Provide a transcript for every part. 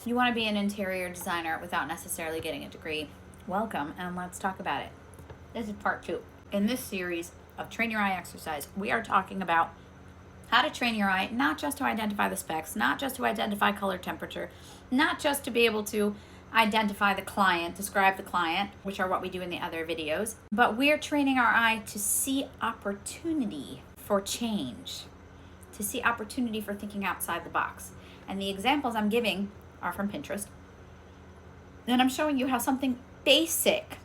If you want to be an interior designer without necessarily getting a degree, welcome, and let's talk about it. This is part 2. In this series of Train Your Eye exercise, we are talking about how to train your eye, not just to identify the specs, not just to identify color temperature, not just to be able to identify the client, describe the client, which are what we do in the other videos, but we're training our eye to see opportunity for change, to see opportunity for thinking outside the box. And the examples I'm giving are from Pinterest. Then I'm showing you how something basic,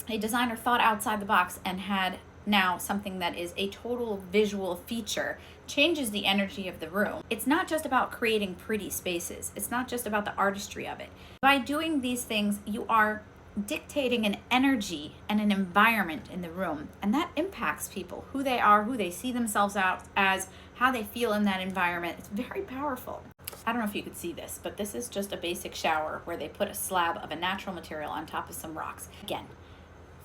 a designer thought outside the box and had now something that is a total visual feature, changes the energy of the room. It's not just about creating pretty spaces. It's not just about the artistry of it. By doing these things, you are dictating an energy and an environment in the room, and that impacts people, who they are, who they see themselves out as, how they feel in that environment. It's very powerful. I don't know if you could see this, but this is just a basic shower where they put a slab of a natural material on top of some rocks. Again,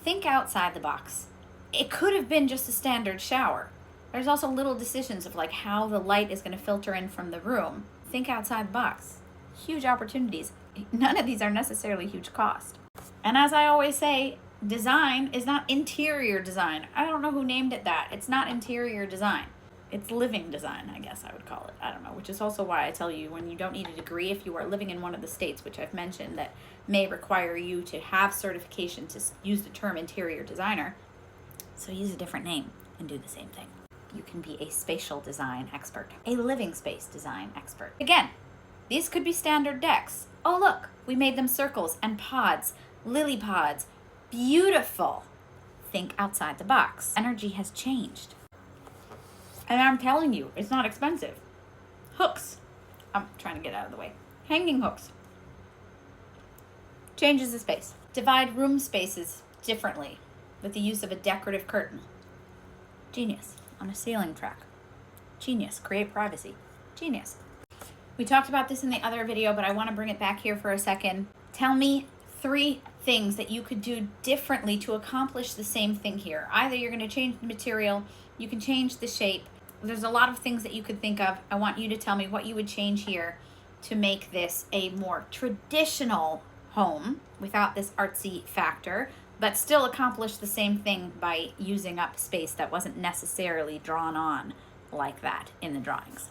think outside the box. It could have been just a standard shower. There's also little decisions of like how the light is going to filter in from the room. Think outside the box. Huge opportunities. None of these are necessarily huge cost. And as I always say, design is not interior design. I don't know who named it that. It's not interior design. It's living design, I guess I would call it. I don't know, which is also why I tell you when you don't need a degree, if you are living in one of the states, which I've mentioned, that may require you to have certification to use the term interior designer, so use a different name and do the same thing. You can be a spatial design expert, a living space design expert. Again, these could be standard decks. Oh, look, we made them circles and pods, lily pods. Beautiful. Think outside the box. Energy has changed. And I'm telling you, it's not expensive. Hooks. I'm trying to get out of the way. Hanging hooks. Changes the space. Divide room spaces differently with the use of a decorative curtain. Genius. On a ceiling track. Genius. Create privacy. Genius. We talked about this in the other video, but I want to bring it back here for a second. Tell me 3 things that you could do differently to accomplish the same thing here. Either you're going to change the material, you can change the shape. There's a lot of things that you could think of. I want you to tell me what you would change here to make this a more traditional home without this artsy factor, but still accomplish the same thing by using up space that wasn't necessarily drawn on like that in the drawings.